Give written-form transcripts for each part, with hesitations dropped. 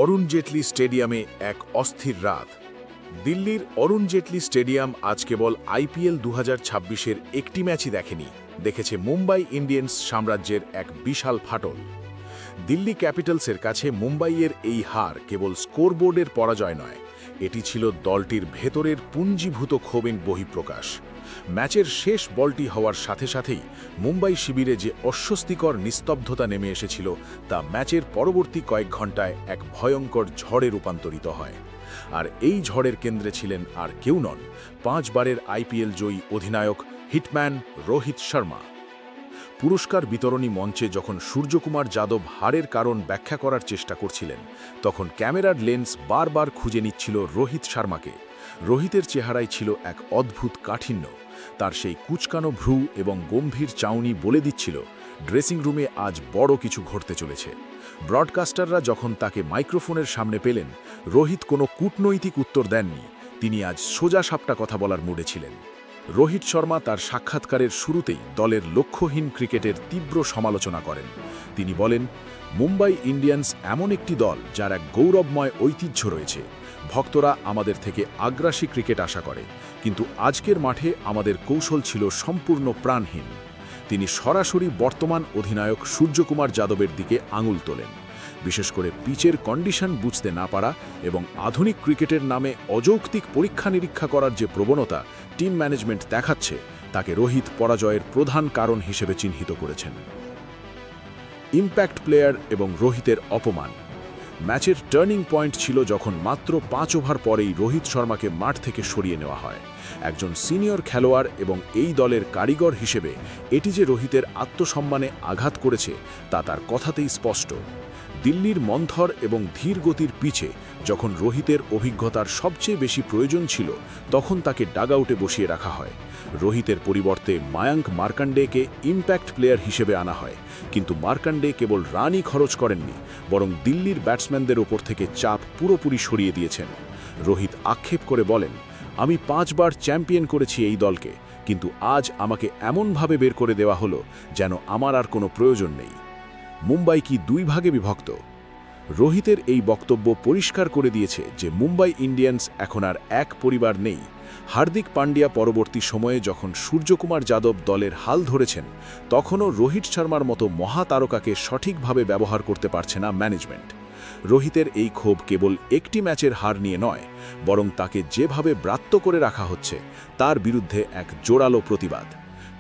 অরুণ জেটলি স্টেডিয়ামে এক অস্থির রাত। দিল্লির অরুণ জেটলি স্টেডিয়াম আজ কেবল আইপিএল 2026-এর একটি ম্যাচই দেখেনি, দেখেছে মুম্বাই ইন্ডিয়ান্স সাম্রাজ্যের এক বিশাল ফাটল। দিল্লি ক্যাপিটালসের কাছে মুম্বাইয়ের এই হার কেবল স্কোরবোর্ডের পরাজয় নয়, এটি ছিল দলটির ভেতরের পুঞ্জীভূত ক্ষোভের বহিঃপ্রকাশ। ম্যাচের শেষ বলটি হওয়ার সাথে সাথেই মুম্বাই শিবিরে যে অস্বস্তিকর নিস্তব্ধতা নেমে এসেছিল তা ম্যাচের পরবর্তী কয়েক ঘন্টায় এক ভয়ঙ্কর ঝড়ে রূপান্তরিত হয়। আর এই ঝড়ের কেন্দ্রে ছিলেন আর কেউ নন, 5 বারের আইপিএল জয়ী অধিনায়ক হিটম্যান রোহিত শর্মা। পুরস্কার বিতরণী মঞ্চে যখন সূর্যকুমার যাদব হারের কারণ ব্যাখ্যা করার চেষ্টা করছিলেন, তখন ক্যামেরার লেন্স বারবার খুঁজে নিচ্ছিল রোহিত শর্মাকে। রোহিতের চেহারায় ছিল এক অদ্ভুত কাঠিন্য, তার সেই কুচকানো ভ্রু এবং গম্ভীর চাউনি বলে দিচ্ছিল ড্রেসিং রুমে আজ বড় কিছু ঘটতে চলেছে। ব্রডকাস্টাররা যখন তাকে মাইক্রোফোনের সামনে পেলেন, রোহিত কোনো কূটনৈতিক উত্তর দেননি, তিনি আজ সোজা সাপটা কথা বলার মুডে ছিলেন। রোহিত শর্মা তার সাক্ষাৎকারের শুরুতেই দলের লক্ষ্যহীন ক্রিকেটের তীব্র সমালোচনা করেন। তিনি বলেন, মুম্বাই ইন্ডিয়ান্স এমন একটি দল যার এক গৌরবময় ঐতিহ্য রয়েছে। ভক্তরা আমাদের থেকে আগ্রাসী ক্রিকেট আশা করে, কিন্তু আজকের মাঠে আমাদের কৌশল ছিল সম্পূর্ণ প্রাণহীন। তিনি সরাসরি বর্তমান অধিনায়ক সূর্যকুমার যাদবের দিকে আঙুল তোলেন। বিশেষ করে পিচের কন্ডিশন বুঝতে না পারা এবং আধুনিক ক্রিকেটের নামে অযৌক্তিক পরীক্ষা নিরীক্ষা করার যে প্রবণতা টিম ম্যানেজমেন্ট দেখাচ্ছে, তাকে রোহিত পরাজয়ের প্রধান কারণ হিসেবে চিহ্নিত করেছেন। ইম্প্যাক্ট প্লেয়ার এবং রোহিতের অপমান। ম্যাচের টার্নিং পয়েন্ট ছিল যখন মাত্র 5 ওভার পরেই রোহিত শর্মাকে মাঠ থেকে সরিয়ে নেওয়া হয়। একজন সিনিয়র খেলোয়াড় এবং এই দলের কারিগর হিসেবে এটি যে রোহিতের আত্মসম্মানে আঘাত করেছে তা তার কথাতেই স্পষ্ট। দিল্লির মন্থর এবং ধীর গতির পিচে যখন রোহিতের অভিজ্ঞতার সবচেয়ে বেশি প্রয়োজন ছিল, তখন তাকে ডাগআউটে বসিয়ে রাখা হয়। রোহিতের পরিবর্তে মায়াঙ্ক মার্কান্ডেকে ইম্প্যাক্ট প্লেয়ার হিসেবে আনা হয়, কিন্তু মার্কান্ডে কেবল রানই খরচ করেননি, বরং দিল্লির ব্যাটসম্যানদের ওপর থেকে চাপ পুরোপুরি সরিয়ে দিয়েছেন। রোহিত আক্ষেপ করে বলেন, আমি 5 বার চ্যাম্পিয়ন করেছি এই দলকে, কিন্তু আজ আমাকে এমনভাবে বের করে দেওয়া হলো যেন আমার আর কোনো প্রয়োজন নেই। মুম্বাই কি 2 ভাগে বিভক্ত? রোহিতের এই বক্তব্য পরিষ্কার করে দিয়েছে যে মুম্বাই ইন্ডিয়ান্স এখন আর এক পরিবার নেই। হার্দিক পান্ডিয়া পরবর্তী সময়ে যখন সূর্যকুমার যাদব দলের হাল ধরেছেন, তখনও রোহিত শর্মার মতো মহাতারকাকে সঠিকভাবে ব্যবহার করতে পারছে না ম্যানেজমেন্ট। রোহিতের এই ক্ষোভ কেবল একটি ম্যাচের হার নিয়ে নয়, বরং তাকে যেভাবে ব্রাত্য করে রাখা হচ্ছে তার বিরুদ্ধে এক জোরালো প্রতিবাদ।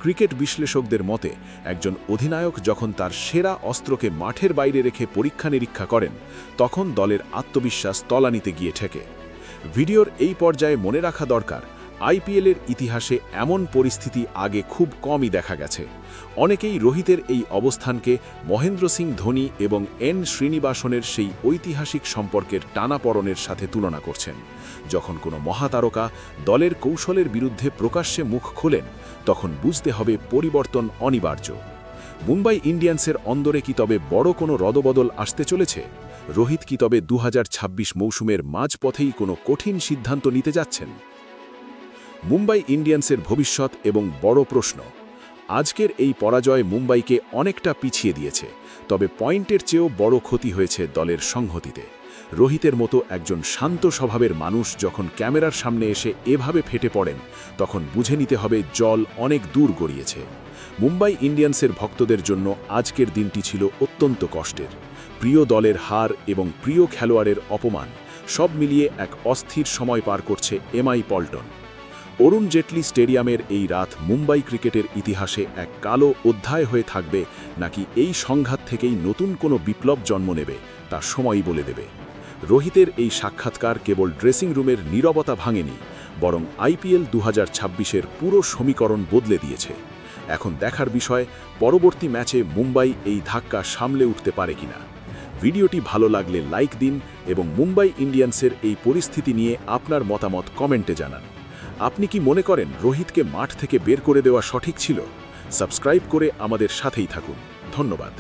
ক্রিকেট বিশ্লেষকদের মতে, একজন অধিনায়ক যখন তার সেরা অস্ত্রকে মাঠের বাইরে রেখে পরীক্ষা নিরীক্ষা করেন, তখন দলের আত্মবিশ্বাস তলানিতে গিয়ে ঠেকে। ভিডিওর এই পর্যায়ে মনে রাখা দরকার, আইপিএলের ইতিহাসে এমন পরিস্থিতি আগে খুব কমই দেখা গেছে। অনেকেই রোহিতের এই অবস্থানকে মহেন্দ্র সিং ধোনি এবং এন শ্রীনিবাসনের সেই ঐতিহাসিক সম্পর্কের টানাপড়নের সাথে তুলনা করছেন। যখন কোনো মহাতারকা দলের কৌশলের বিরুদ্ধে প্রকাশ্যে মুখ খোলেন, তখন বুঝতে হবে পরিবর্তন অনিবার্য। মুম্বাই ইন্ডিয়ান্সের অন্দরে কি তবে বড় কোনো রদবদল আসতে চলেছে? রোহিত কি তবে 2026 মৌসুমের মাঝপথেই কোনো কঠিন সিদ্ধান্ত নিতে যাচ্ছেন? মুম্বাই ইন্ডিয়ান্সের ভবিষ্যৎ এবং বড় প্রশ্ন। আজকের এই পরাজয় মুম্বাইকে অনেকটা পিছিয়ে দিয়েছে, তবে পয়েন্টের চেয়েও বড় ক্ষতি হয়েছে দলের সংহতিতে। রোহিতের মতো একজন শান্ত স্বভাবের মানুষ যখন ক্যামেরার সামনে এসে এভাবে ফেটে পড়েন, তখন বুঝে নিতে হবে জল অনেক দূর গড়িয়েছে। মুম্বাই ইন্ডিয়ান্সের ভক্তদের জন্য আজকের দিনটি ছিল অত্যন্ত কষ্টের। প্রিয় দলের হার এবং প্রিয় খেলোয়াড়ের অপমান সব মিলিয়ে এক অস্থির সময় পার করছে এমআই পল্টন। অরুণ জেটলি স্টেডিয়ামের এই রাত মুম্বাই ক্রিকেটের ইতিহাসে এক কালো অধ্যায় হয়ে থাকবে, নাকি এই সংঘাত থেকেই নতুন কোনো বিপ্লব জন্ম নেবে, তা সময়ই বলে দেবে। রোহিতের এই সাক্ষাৎকার কেবল ড্রেসিং রুমের নীরবতা ভাঙেনি, বরং আইপিএল 2026-এর পুরো সমীকরণ বদলে দিয়েছে। এখন দেখার বিষয়, পরবর্তী ম্যাচে মুম্বাই এই ধাক্কা সামলে উঠতে পারে কিনা। ভিডিওটি ভালো লাগলে লাইক দিন এবং মুম্বাই ইন্ডিয়ান্সের এই পরিস্থিতি নিয়ে আপনার মতামত কমেন্টে জানান। আপনি কি মনে করেন রোহিতকে মাঠ থেকে বের করে দেওয়া সঠিক ছিল? সাবস্ক্রাইব করে আমাদের সাথেই থাকুন। ধন্যবাদ।